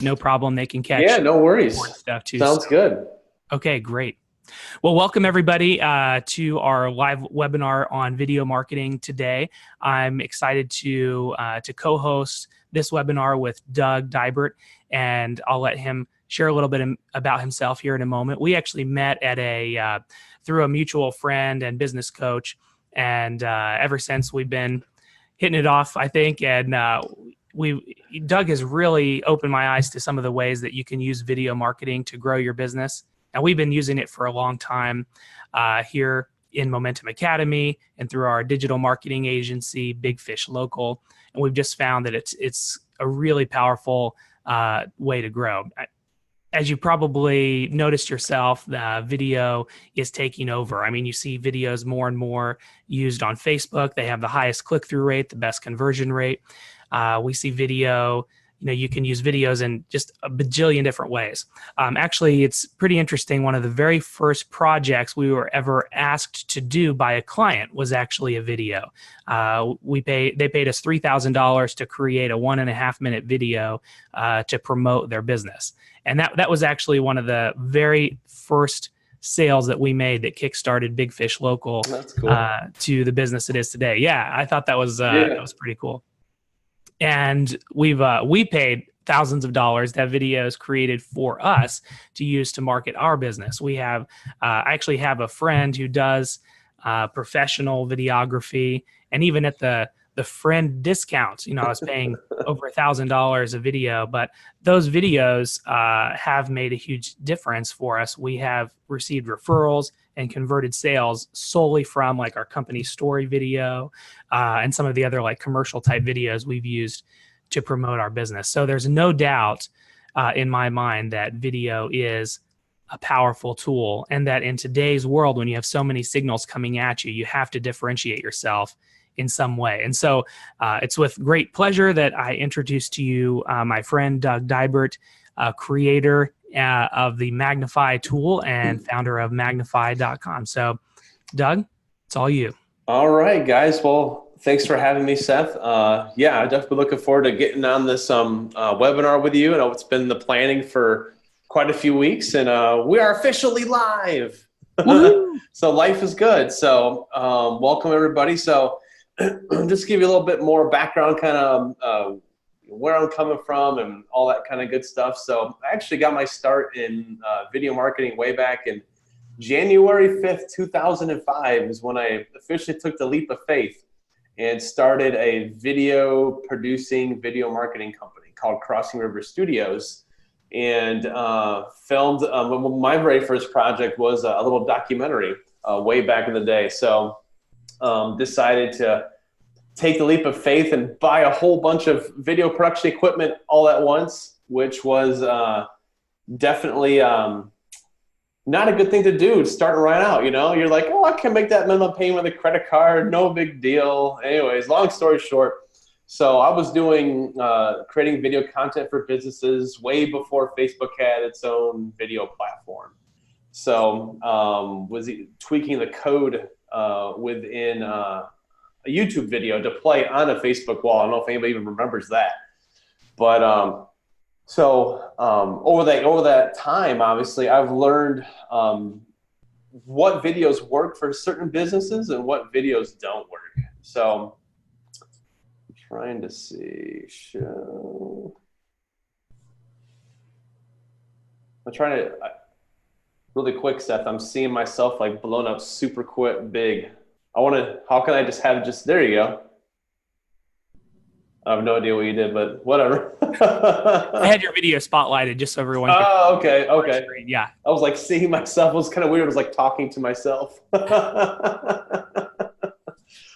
no problem. They can catch Yeah, no worries. important stuff too. Sounds good. Okay, great. Well, welcome everybody to our live webinar on video marketing today. I'm excited to co-host this webinar with Doug Dybert, and I'll let him share a little bit about himself here in a moment. We actually met at through a mutual friend and business coach, and ever since we've been hitting it off, I think, and Doug has really opened my eyes to some of the ways that you can use video marketing to grow your business. And we've been using it for a long time here in Momentum Academy and through our digital marketing agency, Big Fish Local. And we've just found that it's a really powerful way to grow. As you probably noticed yourself, the video is taking over. I mean, you see videos more and more used on Facebook. They have the highest click-through rate, the best conversion rate. We see video, you can use videos in just a bajillion different ways. Actually, it's pretty interesting. One of the very first projects we were ever asked to do by a client was actually a video. They paid us $3,000 to create a 1.5 minute video to promote their business. And that was actually one of the very first sales that we made that kickstarted Big Fish Local. That's cool. To the business it is today. Yeah, I thought that was pretty cool. And we paid thousands of dollars to have videos created for us to use to market our business. We have I actually have a friend who does professional videography, and even at the friend discount, I was paying over $1,000 a video, but those videos have made a huge difference for us. We have received referrals and converted sales solely from like our company story video and some of the other like commercial type videos we've used to promote our business. So there's no doubt in my mind that video is a powerful tool, and that in today's world, when you have so many signals coming at you, you have to differentiate yourself in some way. And so it's with great pleasure that I introduce to you my friend Doug Dybert, creator of the Magnfi tool and founder of Magnfi.com. So Doug, it's all you. All right, guys. Well, thanks for having me, Seth. Yeah, I'm definitely looking forward to getting on this webinar with you. I know it's been the planning for quite a few weeks, and we are officially live. So life is good. So welcome, everybody. So just to give you a little bit more background, kind of where I'm coming from and all that kind of good stuff. So I actually got my start in video marketing way back in January 5th, 2005 is when I officially took the leap of faith and started a video marketing company called Crossing River Studios, and filmed my very first project was a little documentary way back in the day. So decided to take the leap of faith and buy a whole bunch of video production equipment all at once, which was definitely not a good thing to do starting right out. You're like, oh, I can make that minimum payment with a credit card, no big deal. Anyways, long story short, so I was doing creating video content for businesses way before Facebook had its own video platform. So was tweaking the code within a YouTube video to play on a Facebook wall. I don't know if anybody even remembers that, but over that time, obviously, I've learned what videos work for certain businesses and what videos don't work. So I'm trying to see show. I'm trying to really quick, Seth. I'm seeing myself like blown up super quick, big. How can I just have there you go. I have no idea what you did, but whatever. I had your video spotlighted just so everyone could. Oh, okay. Yeah. I was like seeing myself. It was kind of weird. It was like talking to myself. But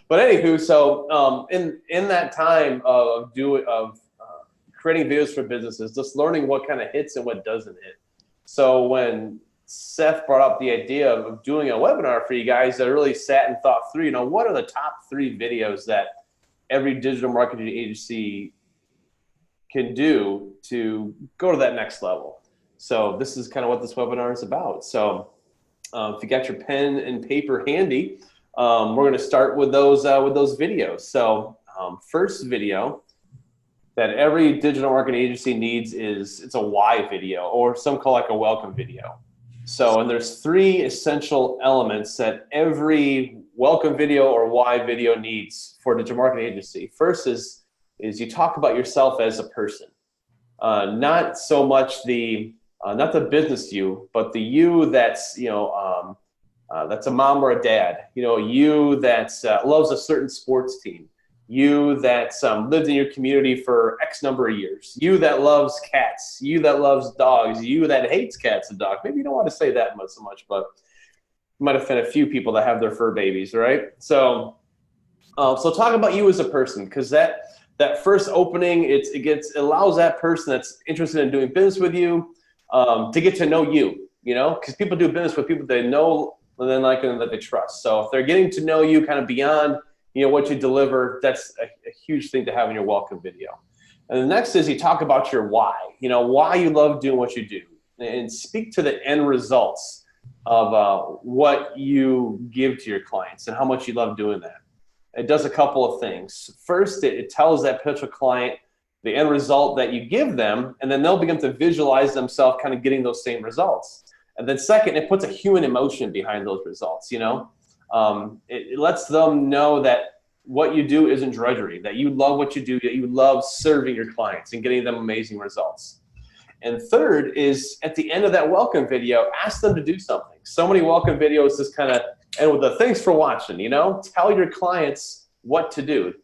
anywho, so in that time of creating videos for businesses, just learning what kind of hits and what doesn't hit. So when Seth brought up the idea of doing a webinar for you guys, I really sat and thought through, what are the top 3 videos that every digital marketing agency can do to go to that next level. So this is kind of what this webinar is about. So if you got your pen and paper handy, we're going to start with those videos. So first video that every digital marketing agency needs is it's a why video, or some call like a welcome video. So, and there's three essential elements that every welcome video or why video needs for a digital marketing agency. First is you talk about yourself as a person, not so much not the business you, but the you that's that's a mom or a dad. You that loves a certain sports team. You that lived in your community for X number of years. You that loves cats. You that loves dogs. You that hates cats and dogs. Maybe you don't want to say that so much, but you might offend a few people that have their fur babies, right? So talk about you as a person, because that first opening, it allows that person that's interested in doing business with you to get to know you. Because people do business with people they know and then like and that they trust. So if they're getting to know you kind of beyond what you deliver, that's a huge thing to have in your welcome video. And the next is you talk about your why, why you love doing what you do, and speak to the end results of what you give to your clients and how much you love doing that. It does a couple of things. First, it tells that potential client the end result that you give them, and then they'll begin to visualize themselves kind of getting those same results. And then second, it puts a human emotion behind those results, It lets them know that what you do isn't drudgery, that you love what you do, that you love serving your clients and getting them amazing results. And third is at the end of that welcome video, ask them to do something. So many welcome videos just kind of end with the thanks for watching, tell your clients what to do.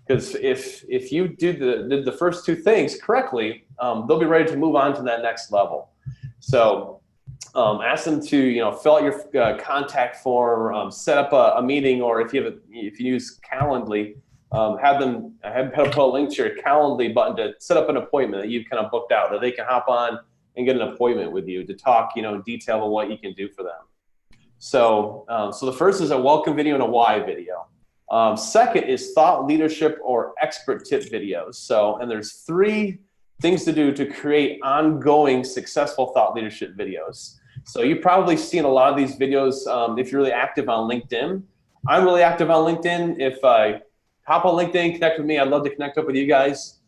Because if you did the first two things correctly, they'll be ready to move on to that next level. So ask them to fill out your contact form, set up a meeting, or if you use Calendly, have put a link to your Calendly button to set up an appointment that you've kind of booked out, that they can hop on and get an appointment with you to talk in detail of what you can do for them. So the first is a welcome video and a why video. Second is thought leadership or expert tip videos. And there's three things to do to create ongoing successful thought leadership videos. So you've probably seen a lot of these videos if you're really active on LinkedIn. I'm really active on LinkedIn. If I hop on LinkedIn, connect with me, I'd love to connect up with you guys.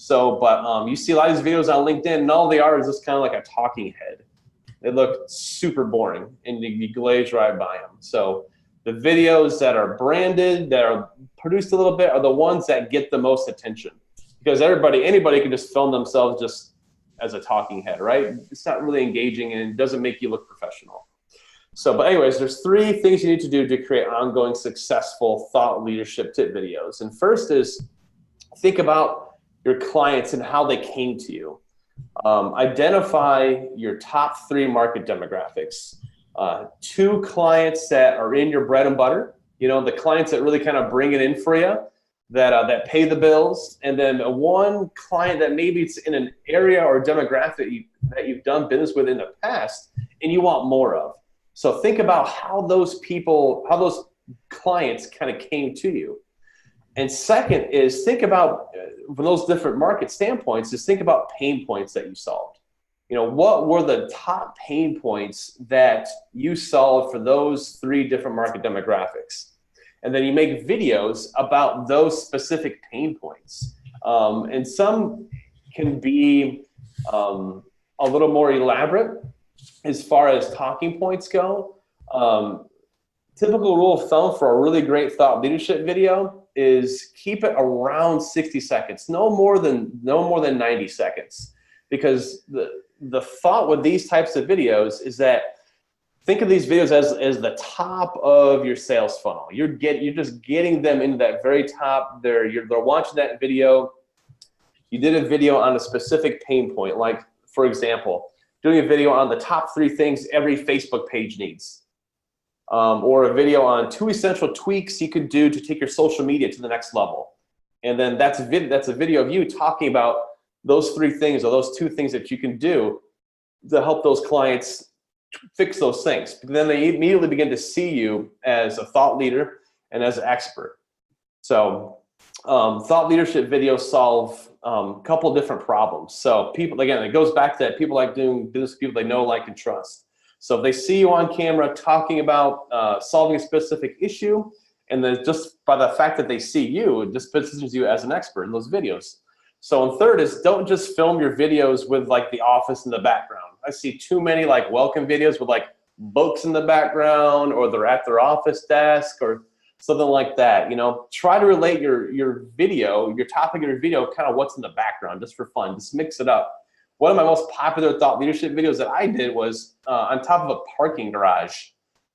But you see a lot of these videos on LinkedIn, and all they are is just kind of like a talking head. They look super boring, and you glaze right by them. So the videos that are branded, that are produced a little bit, are the ones that get the most attention. Because anybody can just film themselves just as a talking head, right? It's not really engaging, and it doesn't make you look professional. But anyways, there's three things you need to do to create ongoing successful thought leadership tip videos. And first is think about your clients and how they came to you. Identify your top three market demographics. 2 clients that are in your bread and butter, the clients that really kind of bring it in for you, that pay the bills, and then 1 client that maybe it's in an area or demographic that you've done business with in the past and you want more of. So think about how those clients kind of came to you. And second is think about, from those different market standpoints, is think about pain points that you solved. What were the top pain points that you solved for those 3 different market demographics? And then you make videos about those specific pain points. And some can be a little more elaborate as far as talking points go. Typical rule of thumb for a really great thought leadership video is keep it around 60 seconds, no more than 90 seconds. Because the thought with these types of videos is that think of these videos as the top of your sales funnel. You're just getting them into that very top. They're watching that video. You did a video on a specific pain point, like for example, doing a video on the top 3 things every Facebook page needs, or a video on 2 essential tweaks you could do to take your social media to the next level. And then that's a video of you talking about those 3 things or those 2 things that you can do to help those clients fix those things. Then they immediately begin to see you as a thought leader and as an expert. So thought leadership videos solve a couple of different problems. So people, again, it goes back to that people like doing business with people they know, like, and trust. So if they see you on camera talking about solving a specific issue, and then just by the fact that they see you, it just positions you as an expert in those videos. So, and third is don't just film your videos with like the office in the background. I see too many like welcome videos with like books in the background, or they're at their office desk or something like that. You know, try to relate your video, your topic of your video, kind of what's in the background, just for fun. Just mix it up. One of my most popular thought leadership videos that I did was on top of a parking garage.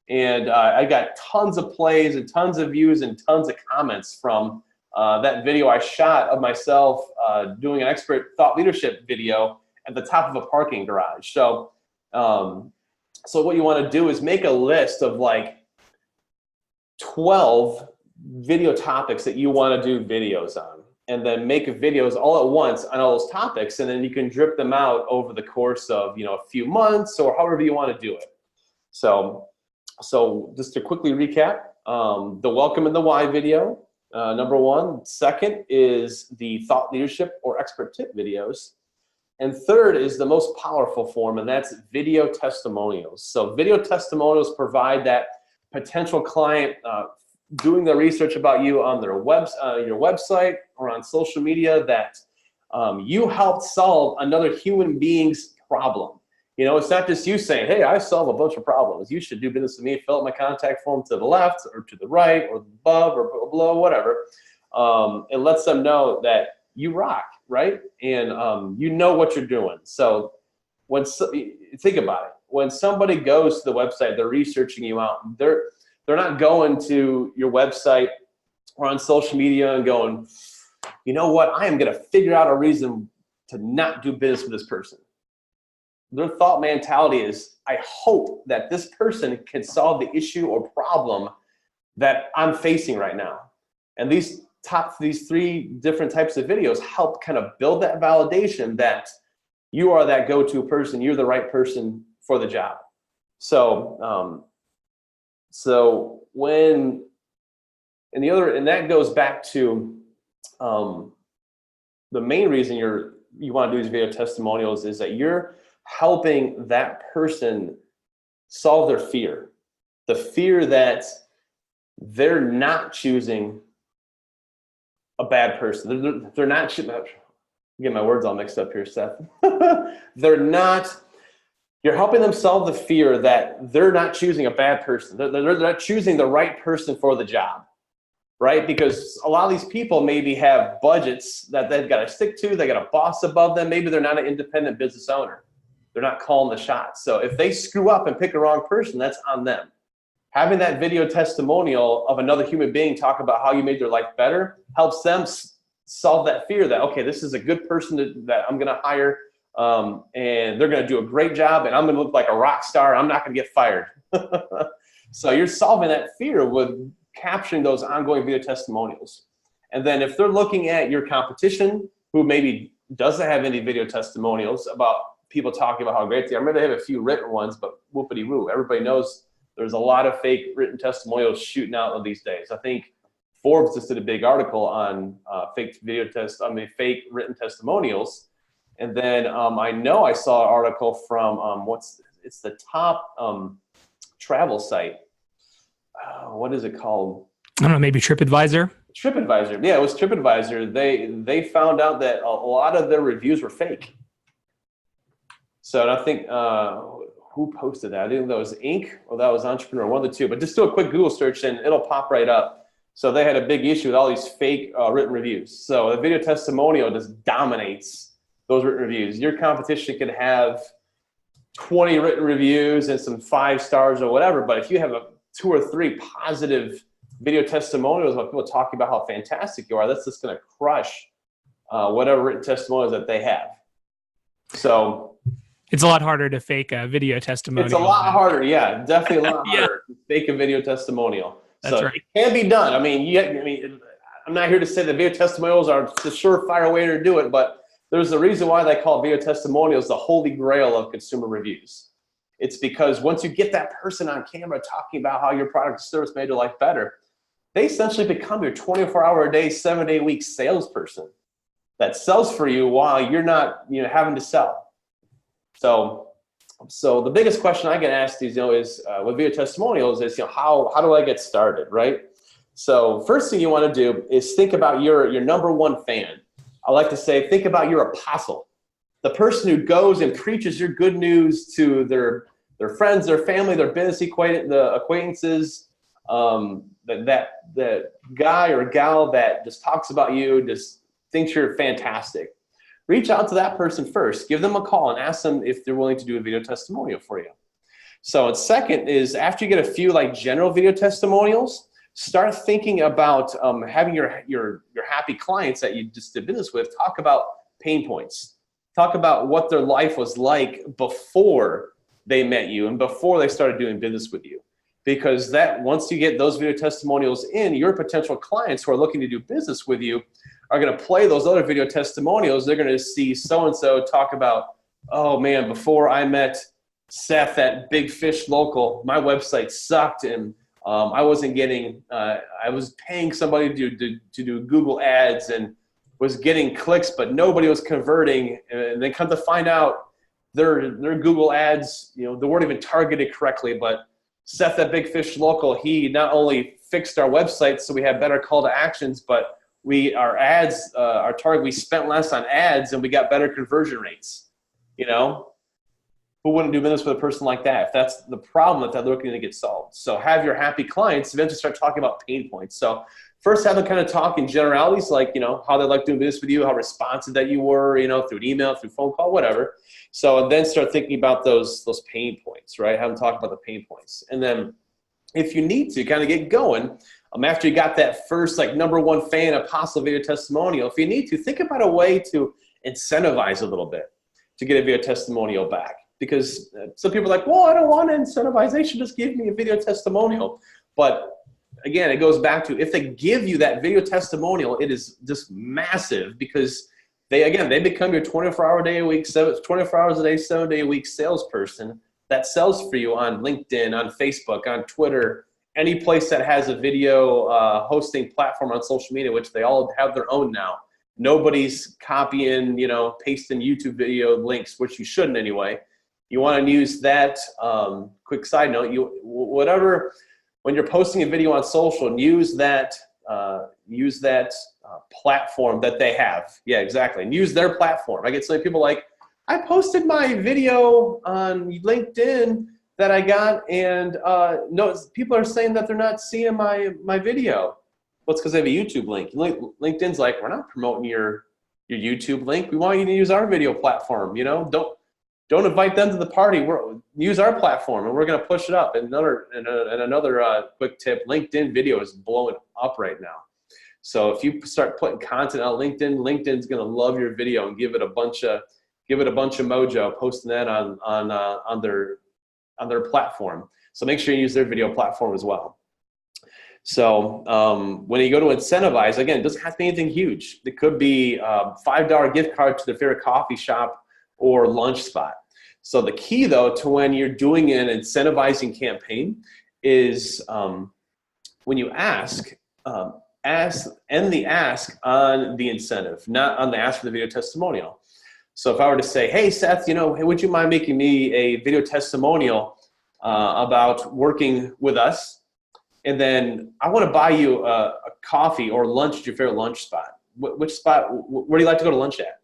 And I got tons of plays and tons of views and tons of comments from that video I shot of myself doing an expert thought leadership video at the top of a parking garage. So, so what you want to do is make a list of like 12 video topics that you want to do videos on, and then make videos all at once on all those topics, and then you can drip them out over the course of, you know, a few months or however you want to do it. So just to quickly recap, the welcome and the why video, number one. Second is the thought leadership or expert tip videos. And third is the most powerful form, and that's video testimonials. So video testimonials provide that potential client doing the research about you on their your website or on social media that you helped solve another human being's problem. You know, it's not just you saying, hey, I solve a bunch of problems. You should do business with me. Fill out my contact form to the left or to the right or above or below, whatever. It lets them know that you rock, right? And you know what you're doing. So think about it. When somebody goes to the website, they're researching you out. They're not going to your website or on social media and going, you know what, I am going to figure out a reason to not do business with this person. Their thought mentality is, I hope that this person can solve the issue or problem that I'm facing right now. And these three different types of videos help kind of build that validation that you are that go-to person, you're the right person for the job. So and that goes back to the main reason you want to do these video testimonials is that you're helping that person solve their fear. The fear that they're not choosing a bad person. They're not, get my words all mixed up here, Seth. You're helping them solve the fear that they're not choosing a bad person. They're not choosing the right person for the job, right? Because a lot of these people maybe have budgets that they've got to stick to. They got a boss above them. Maybe they're not an independent business owner. They're not calling the shots. So if they screw up and pick the wrong person, that's on them. Having that video testimonial of another human being talk about how you made their life better helps them solve that fear that, okay, this is a good person that I'm going to hire, and they're going to do a great job, and I'm going to look like a rock star. I'm not going to get fired. So you're solving that fear with capturing those ongoing video testimonials. And then if they're looking at your competition who maybe doesn't have any video testimonials about people talking about how great they are, maybe they have a few written ones, but whoopity-woo. Everybody knows there's a lot of fake written testimonials shooting out these days. I think Forbes just did a big article on fake written testimonials. And then I know I saw an article from it's the top travel site. What is it called? I don't know, maybe TripAdvisor? TripAdvisor. Yeah, it was TripAdvisor. They found out that a lot of their reviews were fake. So I think, who posted that? I think that was Inc. or that was Entrepreneur, one of the two. But just do a quick Google search and it'll pop right up. So they had a big issue with all these fake written reviews. So the video testimonial just dominates those written reviews. Your competition could have 20 written reviews and some 5 stars or whatever. But if you have 2 or 3 positive video testimonials of people talking about how fantastic you are, that's just going to crush whatever written testimonials that they have. So it's a lot harder to fake a video testimonial. It's a lot harder, yeah, definitely a lot harder to fake a video testimonial. That's so right. It can be done. I mean, I'm not here to say that video testimonials are the surefire way to do it, but there's a reason why they call video testimonials the holy grail of consumer reviews. It's because once you get that person on camera talking about how your product or service made their life better, they essentially become your 24-hour-a-day, 7-day-a-week salesperson that sells for you while you're not, having to sell. So the biggest question I get asked is, is with video testimonials is, how do I get started, right? So first thing you want to do is think about your number one fan. I like to say, think about your apostle, the person who goes and preaches your good news to their friends, their family, their business acquaintances, that guy or gal that just talks about you, just thinks you're fantastic. Reach out to that person first. Give them a call and ask them if they're willing to do a video testimonial for you. So, and second is, after you get a few like general video testimonials, start thinking about having your happy clients that you just did business with talk about pain points. Talk about what their life was like before they met you and before they started doing business with you. Because that, once you get those video testimonials in, your potential clients who are looking to do business with you are going to play those other video testimonials. They're going to see so-and-so talk about, oh man, before I met Seth at Big Fish Local, my website sucked, and I wasn't getting, I was paying somebody to do Google ads and was getting clicks, but nobody was converting. And then come to find out their Google ads, they weren't even targeted correctly. But Seth at Big Fish Local, he not only fixed our website so we had better call to actions, but our ads, our target, we spent less on ads and we got better conversion rates. Who wouldn't do business with a person like that if that's the problem that they're looking to get solved? So have your happy clients eventually start talking about pain points. So first have them kind of talk in generalities, like, how they like doing business with you, how responsive that you were, through an email, through phone call, whatever. So and then start thinking about those pain points, right? Have them talk about the pain points. And then if you need to kind of get going, after you got that first like #1 fan apostle video testimonial, if you need to, think about a way to incentivize a little bit to get a video testimonial back. Because some people are like, well, I don't want to incentivize. They should just give me a video testimonial. But again, it goes back to, if they give you that video testimonial, it is just massive, because they become your 24-hour day a week, 24 hours a day, 7 day a week salesperson that sells for you on LinkedIn, on Facebook, on Twitter, any place that has a video hosting platform on social media, which they all have their own now. Nobody's copying, pasting YouTube video links, which you shouldn't anyway. You want to use that. Quick side note: when you're posting a video on social, use that platform that they have. Yeah, exactly. And use their platform. I get so many people like, I posted my video on LinkedIn that I got, and no, people are saying that they're not seeing my video. Well, it's because they have a YouTube link. LinkedIn's like, we're not promoting your YouTube link. We want you to use our video platform. Don't invite them to the party. Use our platform, and we're going to push it up. And another quick tip: LinkedIn video is blowing up right now. So if you start putting content on LinkedIn, LinkedIn's going to love your video and give it a bunch of mojo, posting that on their platform. So make sure you use their video platform as well. So when you go to incentivize, again, it doesn't have to be anything huge. It could be a $5 gift card to their favorite coffee shop or lunch spot. So the key, though, to when you're doing an incentivizing campaign is when you end the ask on the incentive, not on the ask for the video testimonial. So if I were to say, hey, Seth, hey, would you mind making me a video testimonial about working with us? And then I want to buy you a coffee or lunch at your favorite lunch spot. Which spot, where do you like to go to lunch at?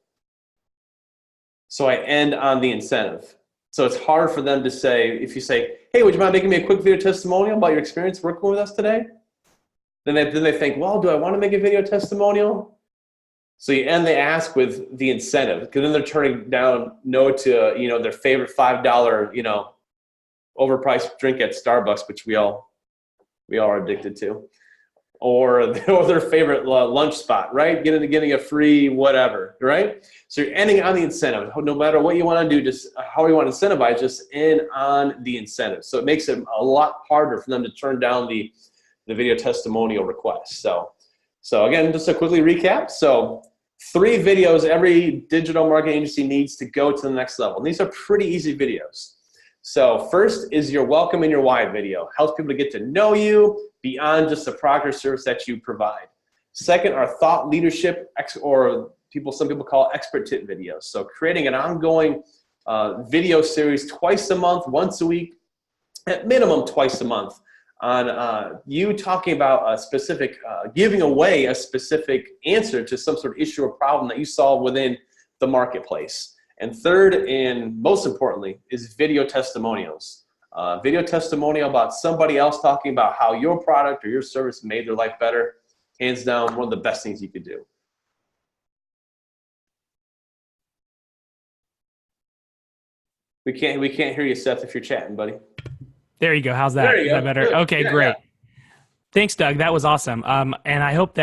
So I end on the incentive. So it's hard for them to say, if you say, hey, would you mind making me a quick video testimonial about your experience working with us today? Then they think, well, do I want to make a video testimonial? So you end the ask with the incentive, because then they're turning down no to their favorite $5 overpriced drink at Starbucks, which we all are addicted to, or their favorite lunch spot, right? Getting a free whatever, right? So you're ending on the incentive. No matter what you want to do, just how you want to incentivize, just end on the incentive. So it makes it a lot harder for them to turn down the video testimonial request. So again, just to quickly recap. So 3 videos every digital marketing agency needs to go to the next level. And these are pretty easy videos. So first is your welcome and your why video. Helps people to get to know you beyond just the product or service that you provide. Second are thought leadership, or some people call expert tip videos. So creating an ongoing video series twice a month, once a week, at minimum twice a month, on you talking about a specific, giving away a specific answer to some sort of issue or problem that you solve within the marketplace. And third, and most importantly, is video testimonials. Video testimonial about somebody else talking about how your product or your service made their life better. Hands down, one of the best things you could do. We can't hear you, Seth, if you're chatting, buddy. There you go. How's that? There you Is go. that better? Good. Okay, Yeah, great. yeah. Thanks, Doug. That was awesome. And I hope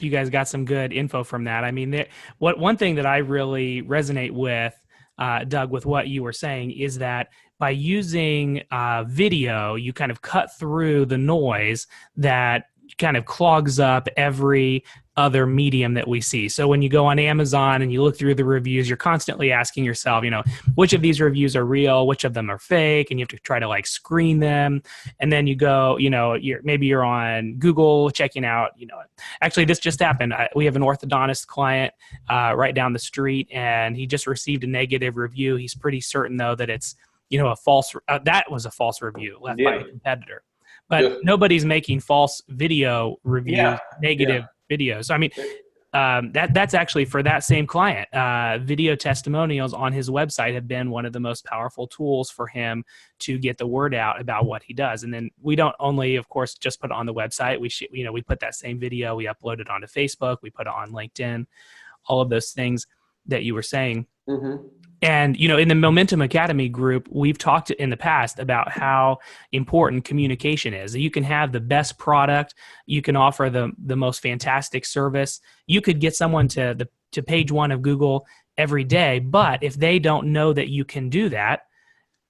you guys got some good info from that. I mean, one thing that I really resonate with, Doug, with what you were saying is that by using video, you kind of cut through the noise that kind of clogs up every other medium that we see. So when you go on Amazon and you look through the reviews, you're constantly asking yourself, which of these reviews are real, which of them are fake, and you have to try to like screen them. And then you go, maybe you're on Google checking out, actually this just happened. We have an orthodontist client right down the street, and he just received a negative review. He's pretty certain though that it's, a false, that was a false review left by a competitor. But nobody's making false video reviews, negative videos. So, I mean, that's actually for that same client. Video testimonials on his website have been one of the most powerful tools for him to get the word out about what he does. And then we don't only, of course, just put it on the website. We put that same video, we upload it onto Facebook, we put it on LinkedIn, all of those things that you were saying. Mm-hmm. And, in the Momentum Academy group, we've talked in the past about how important communication is. You can have the best product. You can offer the most fantastic service. You could get someone to page 1 of Google every day. But if they don't know that you can do that,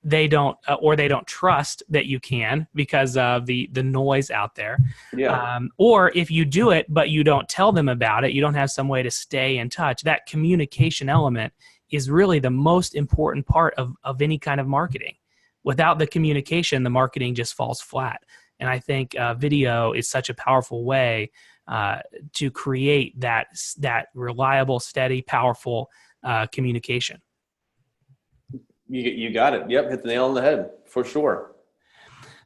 they don't trust that you can because of the noise out there. Yeah. Or if you do it, but you don't tell them about it, you don't have some way to stay in touch. That communication element is really the most important part of any kind of marketing. Without the communication, the marketing just falls flat. And I think video is such a powerful way to create that reliable, steady, powerful communication. You got it. Yep, hit the nail on the head for sure.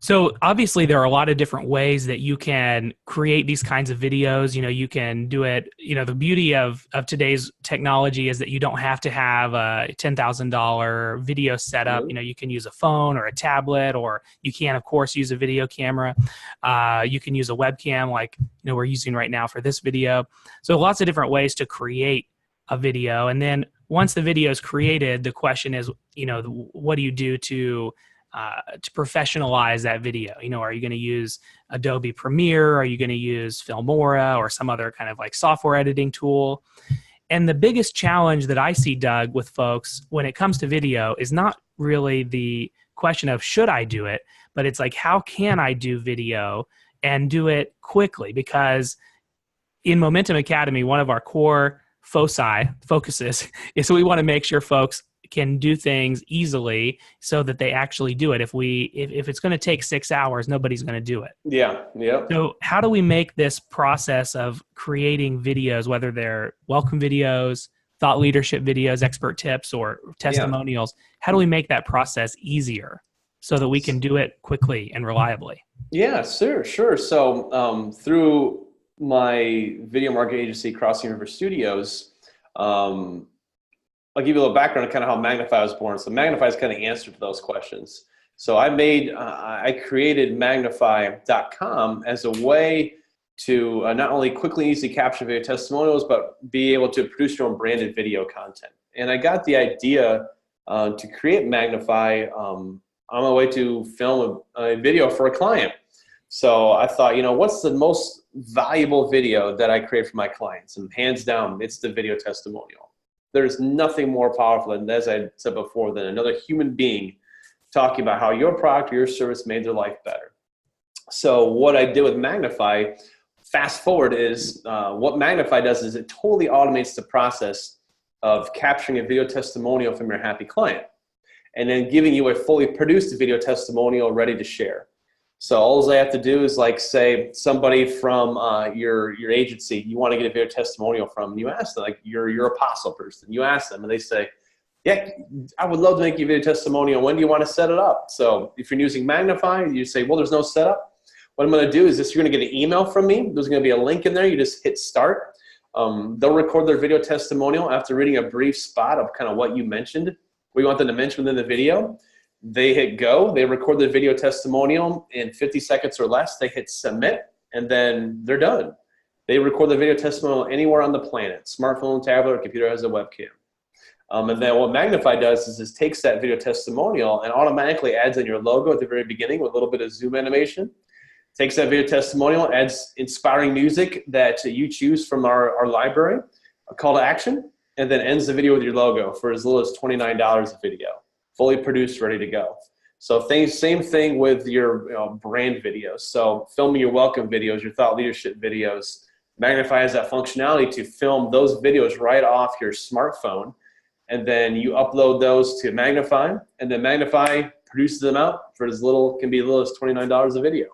So obviously there are a lot of different ways that you can create these kinds of videos. You can do it. The beauty of today's technology is that you don't have to have a $10,000 video setup. Mm-hmm. You can use a phone or a tablet, or you can, of course, use a video camera. You can use a webcam like we're using right now for this video. So lots of different ways to create a video. And then once the video is created, the question is, what do you do to professionalize that video? Are you going to use Adobe Premiere? Are you going to use Filmora or some other kind of like software editing tool? And the biggest challenge that I see, Doug, with folks when it comes to video is not really the question of should I do it, but it's like, how can I do video and do it quickly? Because in Momentum Academy, one of our core focuses is we want to make sure folks can do things easily so that they actually do it. If it's going to take 6 hours, nobody's going to do it. Yeah. So how do we make this process of creating videos, whether they're welcome videos, thought leadership videos, expert tips, or testimonials, how do we make that process easier so that we can do it quickly and reliably? Yeah, sure. So through my video marketing agency, Crossing River Studios, I'll give you a little background on kind of how Magnfi was born. So Magnfi is kind of answer to those questions. So I created Magnfi.com as a way to not only quickly and easily capture video testimonials, but be able to produce your own branded video content. And I got the idea to create Magnfi on my way to film a video for a client. So I thought, what's the most valuable video that I create for my clients? And hands down, it's the video testimonial. There's nothing more powerful than, as I said before, than another human being talking about how your product or your service made their life better. So what I did with Magnfi, fast forward, is what Magnfi does is it totally automates the process of capturing a video testimonial from your happy client and then giving you a fully produced video testimonial ready to share. So all I have to do is, like, say somebody from your agency you want to get a video testimonial from, and you ask them, like your apostle person, you ask them and they say, yeah, I would love to make you a video testimonial. When do you want to set it up? So if you're using Magnfi, you say, well, there's no setup. What I'm going to do is this, you're going to get an email from me. There's going to be a link in there. You just hit start. They'll record their video testimonial after reading a brief spot of kind of what you mentioned, what you want them to mention within the video. They hit go, they record the video testimonial in 50 seconds or less. They hit submit, and then they're done. They record the video testimonial anywhere on the planet. Smartphone, tablet, or computer has a webcam. And then what Magnfi does is takes that video testimonial and automatically adds in your logo at the very beginning with a little bit of zoom animation. Takes that video testimonial, adds inspiring music that you choose from our library, a call to action, and then ends the video with your logo for as little as $29 a video, fully produced, ready to go. So same thing with your brand videos. So filming your welcome videos, your thought leadership videos. Magnfi has that functionality to film those videos right off your smartphone, and then you upload those to Magnfi, and then Magnfi produces them out for can be as little as $29 a video.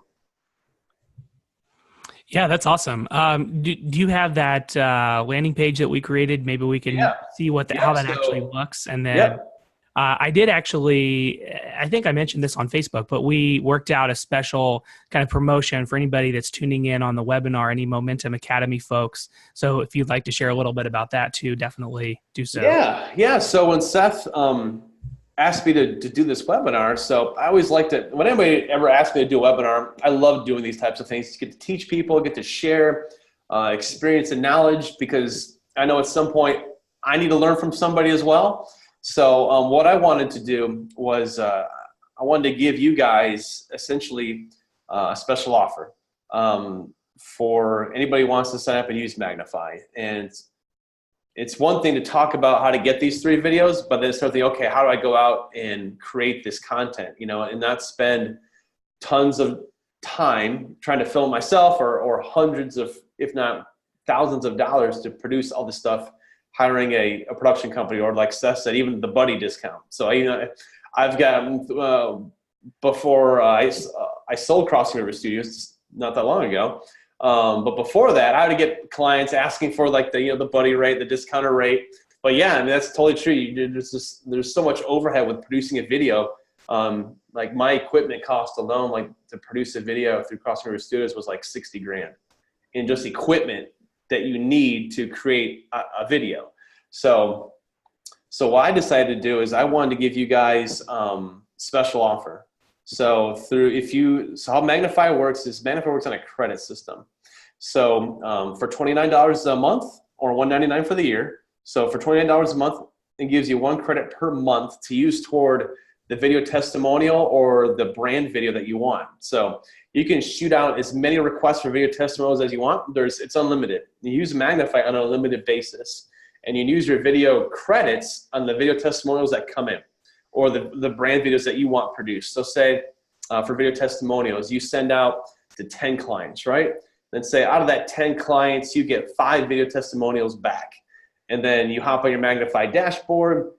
Yeah, that's awesome. Do you have that landing page that we created? Maybe we can see how that actually looks. And then I did actually, I think I mentioned this on Facebook, but we worked out a special kind of promotion for anybody that's tuning in on the webinar, any Momentum Academy folks. So if you'd like to share a little bit about that too, definitely do so. Yeah. So when Seth asked me to do this webinar, so I always like to, when anybody ever asks me to do a webinar, I love doing these types of things. You get to teach people, get to share experience and knowledge, because I know at some point I need to learn from somebody as well. So what I wanted to do was I wanted to give you guys essentially a special offer for anybody who wants to sign up and use Magnfi. And it's one thing to talk about how to get these 3 videos, but then start thinking, okay, how do I go out and create this content, and not spend tons of time trying to film myself or hundreds of, if not thousands of dollars to produce all this stuff, hiring a production company, or like Seth said, even the buddy discount. So I've got before I sold Crossing River Studios not that long ago. But before that, I would get clients asking for like the buddy rate, the discounted rate. But yeah, I mean, that's totally true. There's so much overhead with producing a video. Like my equipment cost alone, like to produce a video through Crossing River Studios, was like 60 grand in just equipment that you need to create a video. So what I decided to do is I wanted to give you guys special offer. So how Magnfi works is Magnfi works on a credit system. So for $29 a month, or $199 for the year. So for $29 a month, it gives you 1 credit per month to use toward the video testimonial or the brand video that you want. So you can shoot out as many requests for video testimonials as you want. It's unlimited. You use Magnfi on an unlimited basis, and you use your video credits on the video testimonials that come in, or the brand videos that you want produced. So say for video testimonials, you send out to 10 clients, right? Then say out of that 10 clients, you get 5 video testimonials back. And then you hop on your Magnfi dashboard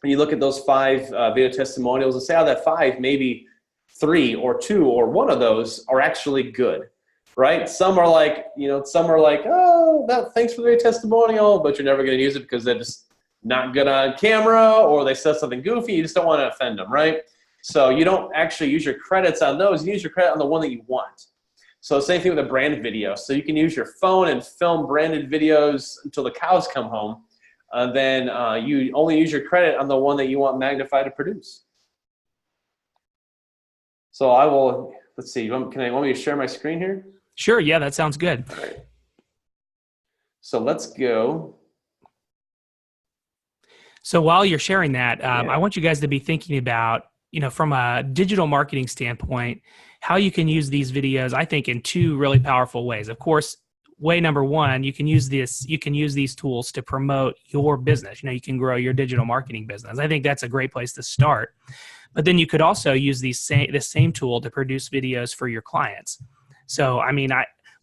and you look at those 5 video testimonials, and say out of that 5, maybe 3 or 2 or 1 of those are actually good, right? Some are like, oh, thanks for the video testimonial, but you're never going to use it because they're just not good on camera, or they said something goofy. You just don't want to offend them, right? So you don't actually use your credits on those. You use your credit on the one that you want. So same thing with a brand video. So you can use your phone and film branded videos until the cows come home. Then you only use your credit on the one that you want Magnfi to produce. So I will, let's see, want me to share my screen here? Sure, yeah, that sounds good. All right. So let's go. So while you're sharing that, I want you guys to be thinking about, from a digital marketing standpoint, how you can use these videos, I think, in 2 really powerful ways. Of course, way number 1, you can use these tools to promote your business. You can grow your digital marketing business. I think that's a great place to start. But then you could also use this same tool to produce videos for your clients. So, I mean,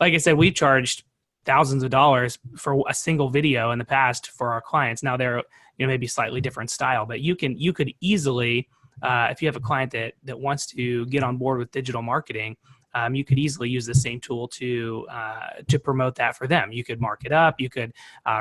like I said, we charged thousands of dollars for a single video in the past for our clients. Now they're maybe slightly different style, but you could easily, if you have a client that wants to get on board with digital marketing, you could easily use the same tool to promote that for them. You could mark it up. You could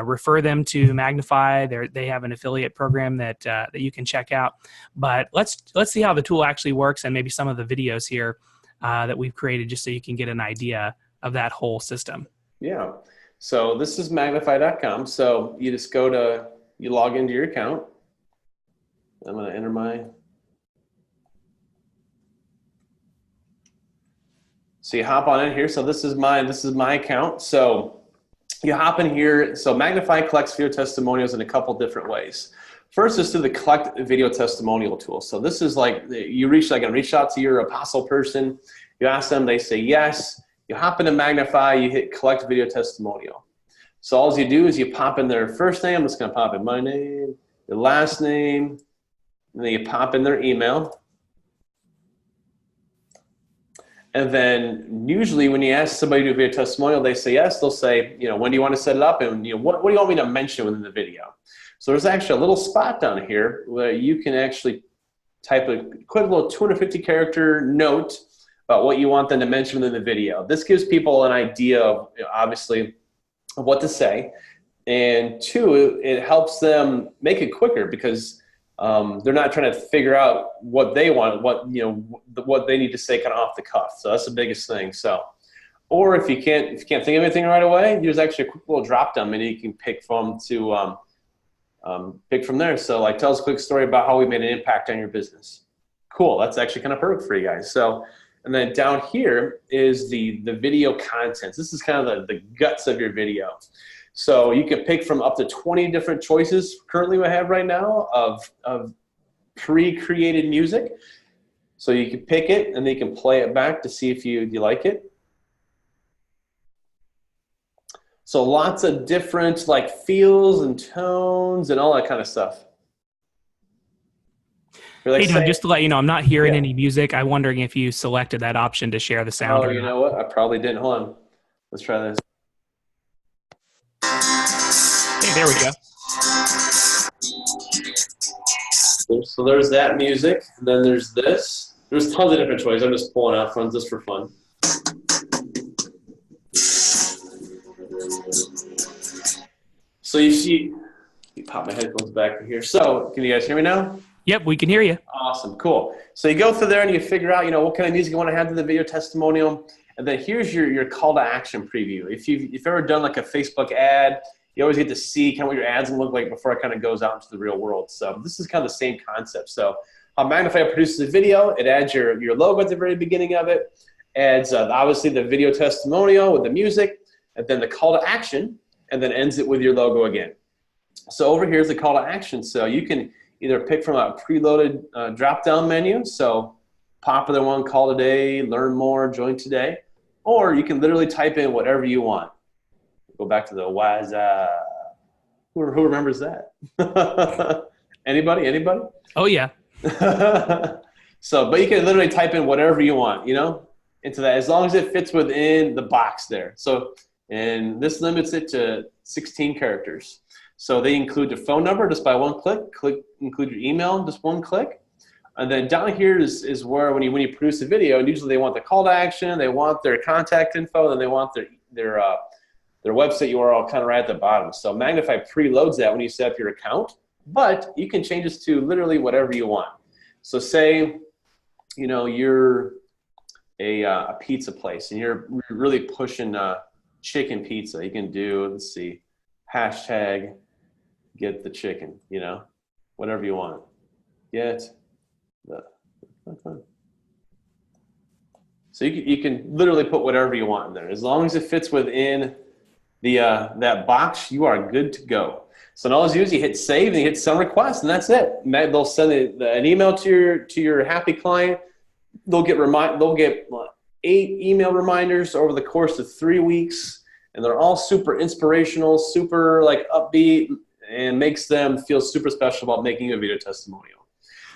refer them to Magnfi. They have an affiliate program that you can check out. But let's see how the tool actually works, and maybe some of the videos here that we've created just so you can get an idea of that whole system. Yeah. So this is magnify.com. So you just you log into your account. I'm going to enter so you hop on in here. So this is my account. So you hop in here. So Magnfi collects video testimonials in a couple different ways. First is through the collect video testimonial tool. So this is like you reach out to your apostle person. You ask them, they say yes. You hop into Magnfi, you hit collect video testimonial. So all you do is you pop in their first name. I'm just going to pop in my name, their last name, and then you pop in their email. And then usually when you ask somebody to do a video testimonial, they say yes. They'll say, when do you want to set it up? And what do you want me to mention within the video? So there's actually a little spot down here where you can actually type a quick little 250 character note about what you want them to mention within the video. This gives people an idea of, obviously, of what to say. And two, it helps them make it quicker because they're not trying to figure out what they want, what they need to say kind of off the cuff. So that's the biggest thing. So, or if you can't think of anything right away, there's actually a quick little drop down menu you can pick from to pick from there. So like, tell us a quick story about how we made an impact on your business. Cool. That's actually kind of perfect for you guys. So, and then down here is the video contents. This is kind of the guts of your video. So you can pick from up to 20 different choices currently we have right now of pre-created music. So you can pick it and then you can play it back to see if you like it. So lots of different like feels and tones and all that kind of stuff. Hey, Doug, just to let you know, I'm not hearing any music. I'm wondering if you selected that option to share the sound. Oh, you know what? I probably didn't. Hold on. Let's try this. Hey, there we go. So there's that music. And then there's this. There's tons of different choices. I'm just pulling out ones just for fun. So you see, you pop my headphones back in here. So can you guys hear me now? Yep, we can hear you. Awesome, cool. So you go through there and you figure out, what kind of music you want to have to the video testimonial. And then here's your call to action preview. If you've ever done like a Facebook ad, you always get to see kind of what your ads look like before it kind of goes out into the real world. So this is kind of the same concept. So how Magnfi produces a video, it adds your logo at the very beginning of it, adds obviously the video testimonial with the music, and then the call to action, and then ends it with your logo again. So over here is the call to action. So you can either pick from a preloaded drop-down menu. So popular one, call today, learn more, join today. Or you can literally type in whatever you want. Go back to the Waza. Who remembers that? Anybody? Oh, yeah. So, but you can literally type in whatever you want, into that, as long as it fits within the box there. So, and this limits it to 16 characters. So they include your phone number just by one click, include your email, just one click. And then down here is where when you produce a video, and usually they want the call to action, they want their contact info, and they want their website URL kind of right at the bottom. So Magnfi preloads that when you set up your account, but you can change this to literally whatever you want. So say, you're a pizza place and you're really pushing chicken pizza. You can do, let's see, hashtag get the chicken, whatever you want. So you can literally put whatever you want in there. As long as it fits within that box, you are good to go. So all you do is you hit save and you hit send request, and that's it. They'll send an email to your happy client. They'll get 8 email reminders over the course of 3 weeks, and they're all super inspirational, super like upbeat, and makes them feel super special about making a video testimonial.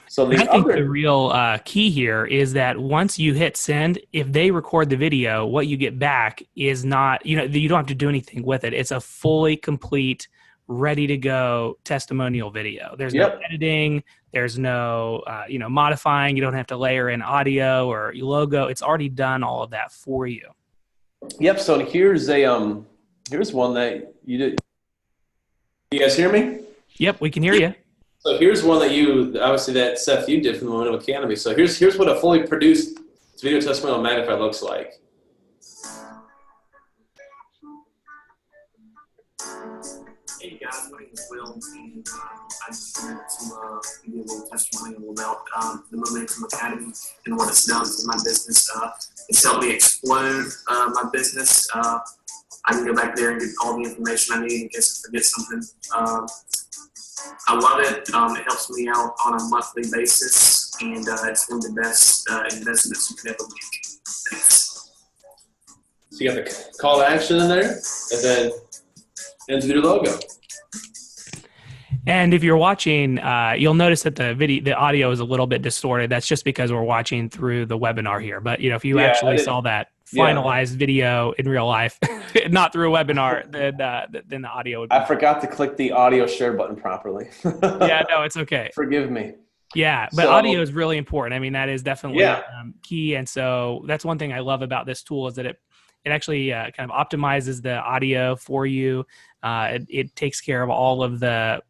So I think the real key here is that once you hit send, if they record the video, what you get back is not, you don't have to do anything with it. It's a fully complete, ready to go testimonial video. There's no editing. There's no, modifying. You don't have to layer in audio or logo. It's already done all of that for you. Yep. So here's one that you did. You guys hear me? Yep, we can hear you. So here's one that Seth, you did from the Millennial Academy. So here's what a fully produced video testimonial Magnfi looks like. Hey guys, my name is Will, and I just wanted to give you a little testimonial about the Momentum Academy and what it's done for my business. It's helped me explode my business. I can go back there and get all the information I need in case I forget something. I love it. It helps me out on a monthly basis, and it's one of the best investments you can ever make. Thanks. So you got the call to action in there, and then ends with your logo. And if you're watching, you'll notice that the audio is a little bit distorted. That's just because we're watching through the webinar here. But if you actually saw that finalized video in real life, not through a webinar, then the audio would be. I forgot to click the audio share button properly. Yeah, no, it's okay. Forgive me. Yeah, but audio is really important. I mean, that is definitely key. And so that's one thing I love about this tool is that it actually kind of optimizes the audio for you. It takes care of all of the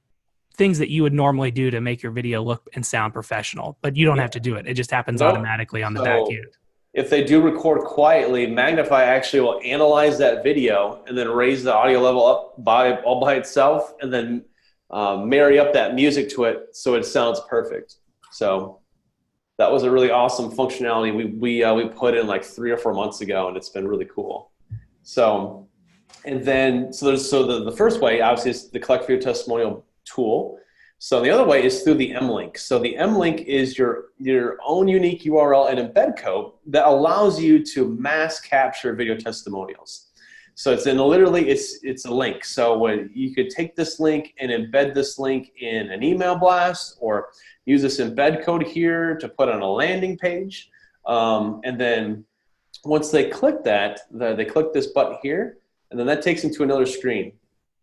things that you would normally do to make your video look and sound professional, but you don't have to do it. It just happens automatically on the back end. If they do record quietly, Magnfi actually will analyze that video and then raise the audio level up all by itself, and then marry up that music to it so it sounds perfect. So that was a really awesome functionality we put in like 3 or 4 months ago, and it's been really cool. So, and then the first way obviously is the collect video testimonial tool. So the other way is through the M-Link. So the M-Link is your own unique URL and embed code that allows you to mass capture video testimonials. So it's a link. So when you could take this link and embed this link in an email blast, or use this embed code here to put on a landing page. And then once they click that, they click this button here, and then that takes them to another screen.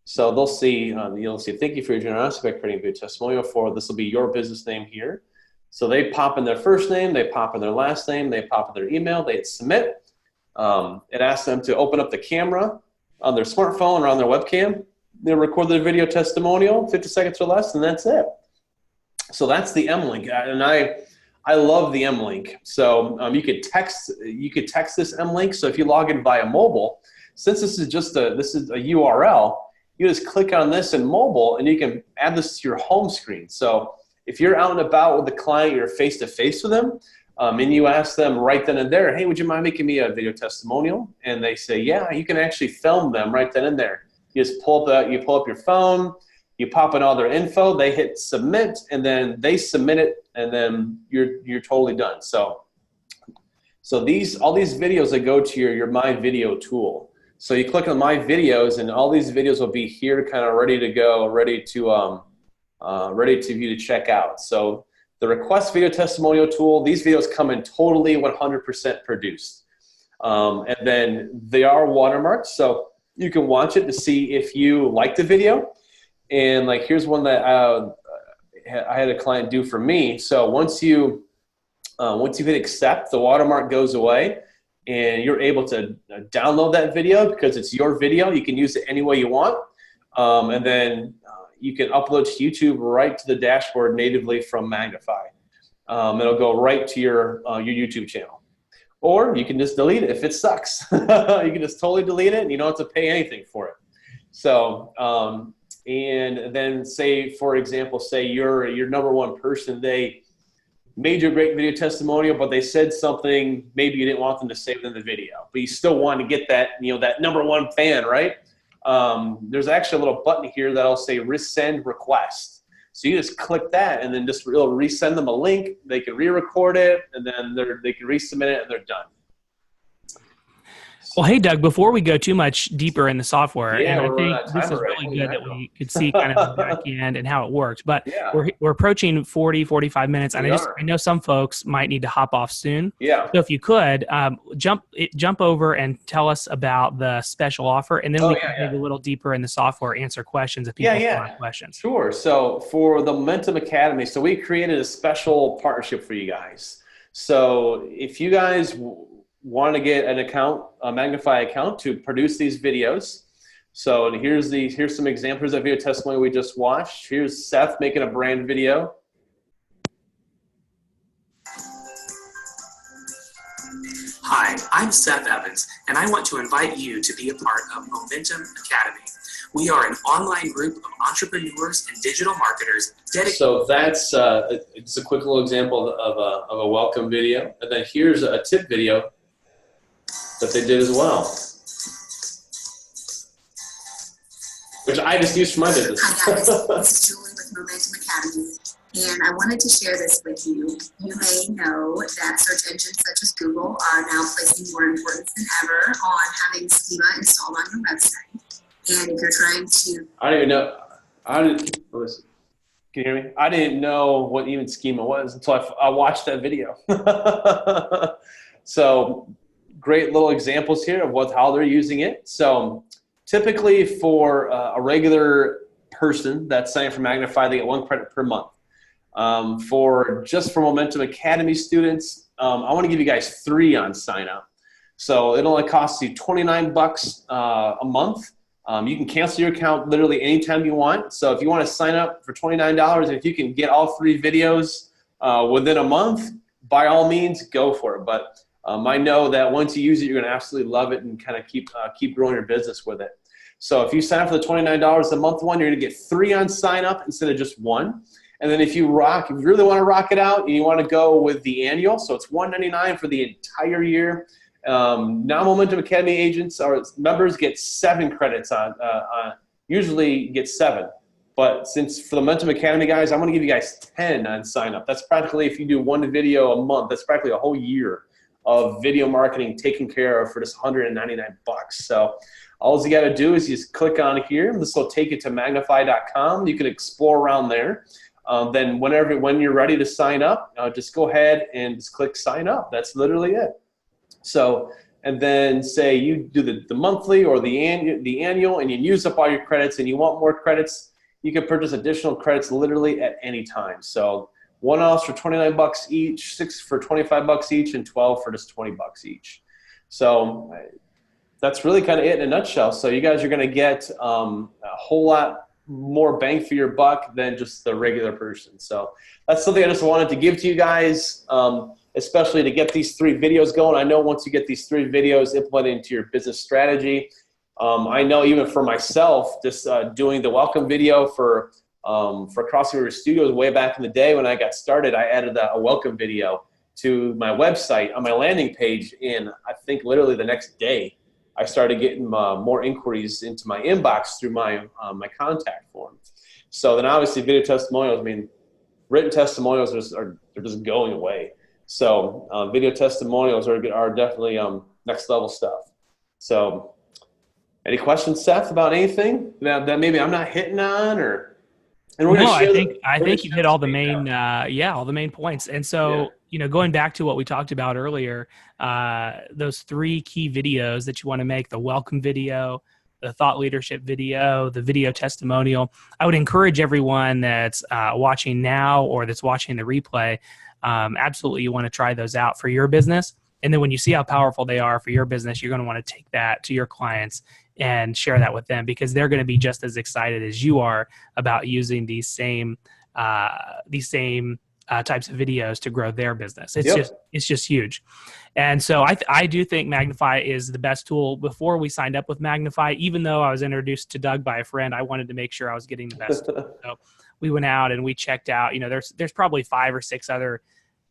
So they'll see, you'll see, thank you for your generosity by creating a video testimonial for, this will be your business name here. So they pop in their first name, they pop in their last name, they pop in their email, they hit submit. It asks them to open up the camera on their smartphone or on their webcam. They record their video testimonial, 50 seconds or less, and that's it. So that's the M-Link, and I love the M-Link. So you could text this M-Link. So if you log in via mobile, since this is a URL, you just click on this in mobile, and you can add this to your home screen. So if you're out and about with the client, you're face-to-face with them, and you ask them right then and there, hey, would you mind making me a video testimonial? And they say, yeah, you can actually film them right then and there. You just pull up your phone, you pop in all their info, they hit submit, and then they submit it, and then you're totally done. So all these videos that go to your My Video tool. So you click on My Videos, and all these videos will be here, kind of ready to go, ready to you to check out. So the Request Video Testimonial tool, these videos come in totally 100% produced, and then they are watermarked, so you can watch it to see if you like the video. And like, here's one that I had a client do for me. So once you hit accept, the watermark goes away, and you're able to download that video because it's your video. You can use it any way you want, and then you can upload to YouTube right to the dashboard natively from Magnfi. It'll go right to your YouTube channel. Or you can just delete it if it sucks. You can just totally delete it, and you don't have to pay anything for it. So, and then say, for example, say your number one person, they made your great video testimonial, but they said something maybe you didn't want them to say within the video, but you still want to get that, that number one fan, right? There's actually a little button here that'll say resend request. So you just click that, and then it'll resend them a link. They can re-record it, and then they can resubmit it, and they're done. Well, hey, Doug, before we go too much deeper in the software, yeah, and I think this is really good that we could see kind of the back end and how it works, but we're approaching 40, 45 minutes, and I know some folks might need to hop off soon. Yeah. So if you could, jump over and tell us about the special offer, and then we can dig a little deeper in the software, answer questions if people have questions. Sure. So for the Momentum Academy, so we created a special partnership for you guys. So if you guys want to get an account, a Magnfi account to produce these videos. So here's some examples of video testimony we just watched. Here's Seth making a brand video. Hi, I'm Seth Evans, and I want to invite you to be a part of Momentum Academy. We are an online group of entrepreneurs and digital marketers dedicated. So that's it's a quick little example of a welcome video. And then here's a tip video that they did as well, which I just used for my business. Hi guys, this is Julie with Momentum Academy, and I wanted to share this with you. You may know that search engines such as Google are now placing more importance than ever on having schema installed on your website. And if you're trying to... I don't even know. Listen, can you hear me? I didn't know what even schema was until I watched that video. So great little examples here of how they're using it. So typically for a regular person that's signing for Magnfi, they get 1 credit per month. For Momentum Academy students, I want to give you guys 3 on sign up. So it only costs you $29 a month. You can cancel your account literally anytime you want. So if you want to sign up for $29, and if you can get all 3 videos within a month, by all means, go for it. But I know that once you use it, you're going to absolutely love it and kind of keep growing your business with it. So if you sign up for the $29 a month one, you're going to get 3 on sign up instead of just 1. And then if you really want to rock it out and you want to go with the annual, so it's $199 for the entire year. Non-Momentum Academy agents or members get 7 credits usually get 7. But since for the Momentum Academy guys, I'm going to give you guys 10 on sign up. That's practically, if you do 1 video a month, that's practically a whole year of video marketing taken care of for just $199. So all you got to do is you just click on here. This will take you to magnfi.com. You can explore around there. Then when you're ready to sign up, just go ahead and just click sign up. That's literally it. So, and then say you do the monthly or the annual, and you use up all your credits and you want more credits, you can purchase additional credits literally at any time. So 1 offs for $29 each, 6 for $25 each, and 12 for just $20 each. So that's really kind of it in a nutshell. So you guys are going to get a whole lot more bang for your buck than just the regular person. So that's something I just wanted to give to you guys, especially to get these 3 videos going. I know once you get these 3 videos implemented into your business strategy, I know even for myself, just doing the welcome video for Crossing River Studios way back in the day when I got started, I added a welcome video to my website on my landing page, and I think literally the next day I started getting more inquiries into my inbox through my contact form. So then obviously video testimonials, I mean, written testimonials they're just going away. So video testimonials are definitely next level stuff. So any questions, Seth, about anything that maybe I'm not hitting on, or? And no, I think you hit all the main all the main points. And so going back to what we talked about earlier, those 3 key videos that you want to make: the welcome video, the thought leadership video, the video testimonial. I would encourage everyone that's watching now or that's watching the replay, absolutely you want to try those out for your business. And then when you see how powerful they are for your business, you're going to want to take that to your clients and share that with them, because they're going to be just as excited as you are about using these same types of videos to grow their business. It's just huge. And so I do think Magnfi is the best tool. Before we signed up with Magnfi, even though I was introduced to Doug by a friend, I wanted to make sure I was getting the best tool. So we went out and we checked out, there's probably 5 or 6 other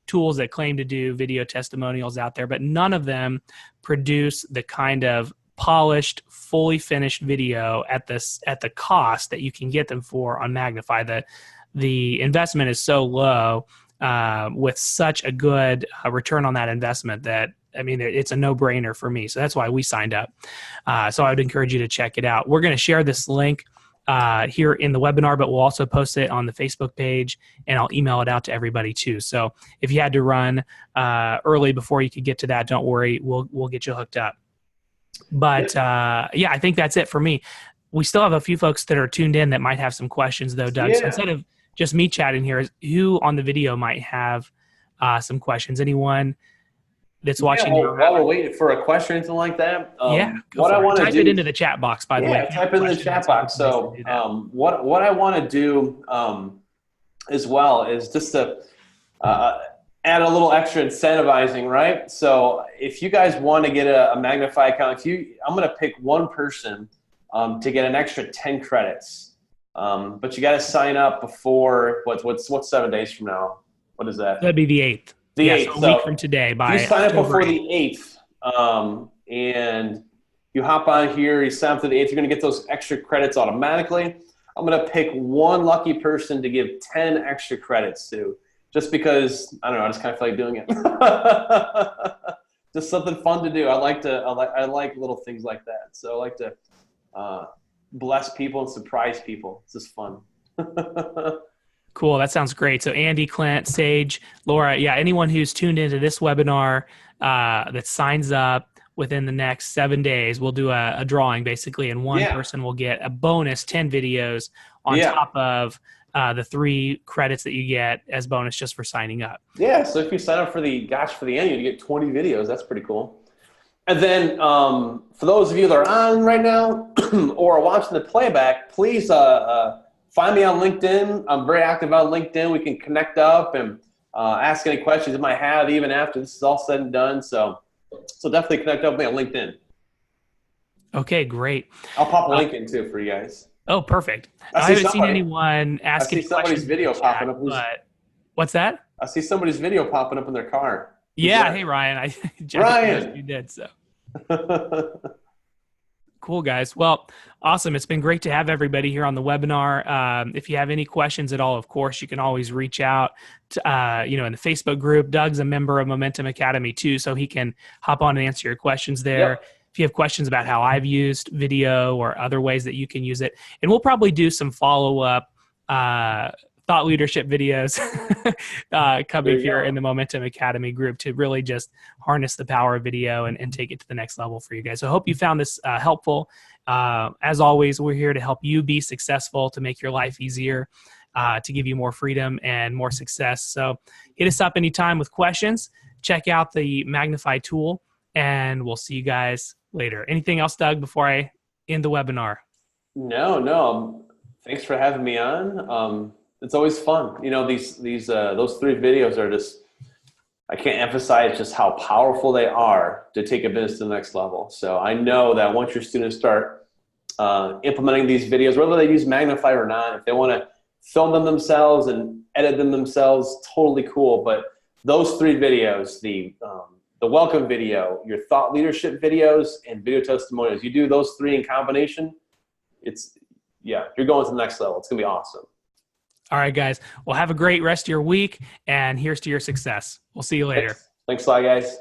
tools that claim to do video testimonials out there, but none of them produce the kind of polished, fully finished video at the cost that you can get them for on Magnfi. The investment is so low with such a good return on that investment that, I mean, it's a no-brainer for me. So that's why we signed up. So I would encourage you to check it out. We're going to share this link here in the webinar, but we'll also post it on the Facebook page, and I'll email it out to everybody too. So if you had to run early before you could get to that, don't worry, we'll get you hooked up. But I think that's it for me. We still have a few folks that are tuned in that might have some questions though, Doug. So instead of just me chatting here, who on the video might have some questions? Anyone that's watching? While we're waiting for a question or anything like that, type it into the chat box, by the way. Type it in the chat box. So what I want to do as well is just to add a little extra incentivizing, right? So if you guys want to get a Magnfi account, I'm going to pick one person to get an extra 10 credits. But you got to sign up before what's 7 days from now? What is that? That'd be the 8th. The 8th. So a week from today. By if you sign up October before 8th. the 8th, and you hop on here, you sign up to the 8th, you're going to get those extra credits automatically. I'm going to pick one lucky person to give 10 extra credits to, just because, I don't know, I just kind of feel like doing it. Just something fun to do. I like little things like that. So I like to bless people and surprise people. It's just fun. Cool. That sounds great. So Andy, Clint, Sage, Laura, yeah, anyone who's tuned into this webinar that signs up within the next 7 days, we'll do a drawing basically, and one person will get a bonus 10 videos on top of the 3 credits that you get as bonus just for signing up. Yeah. So if you sign up for the annual, you get 20 videos. That's pretty cool. And then for those of you that are on right now or are watching the playback, please find me on LinkedIn. I'm very active on LinkedIn. We can connect up and ask any questions you might have even after this is all said and done. So definitely connect up with me on LinkedIn. Okay, great. I'll pop a link in too for you guys. Oh, perfect. I haven't seen anyone asking questions. I see somebody's video popping up. But what's that? I see somebody's video popping up in their car. Yeah. Hey, Ryan. Ryan. You did so. Cool, guys. Well, awesome. It's been great to have everybody here on the webinar. If you have any questions at all, of course, you can always reach out to, in the Facebook group. Doug's a member of Momentum Academy too, so he can hop on and answer your questions there. Yep. If you have questions about how I've used video or other ways that you can use it, and we'll probably do some follow-up thought leadership videos coming here in the Momentum Academy group to really just harness the power of video and take it to the next level for you guys. So I hope you found this helpful. As always, we're here to help you be successful, to make your life easier, to give you more freedom and more success. So hit us up anytime with questions. Check out the Magnfi tool, and we'll see you guys later. Anything else, Doug, before I end the webinar? No. Thanks for having me on. It's always fun. Those 3 videos are just, I can't emphasize just how powerful they are to take a business to the next level. So I know that once your students start implementing these videos, whether they use Magnfi or not, if they want to film them themselves and edit them themselves, totally cool. But those 3 videos, the welcome video, your thought leadership videos, and video testimonials, you do those 3 in combination, you're going to the next level. It's going to be awesome. All right, guys. Well, have a great rest of your week, and here's to your success. We'll see you later. Thanks a lot, guys.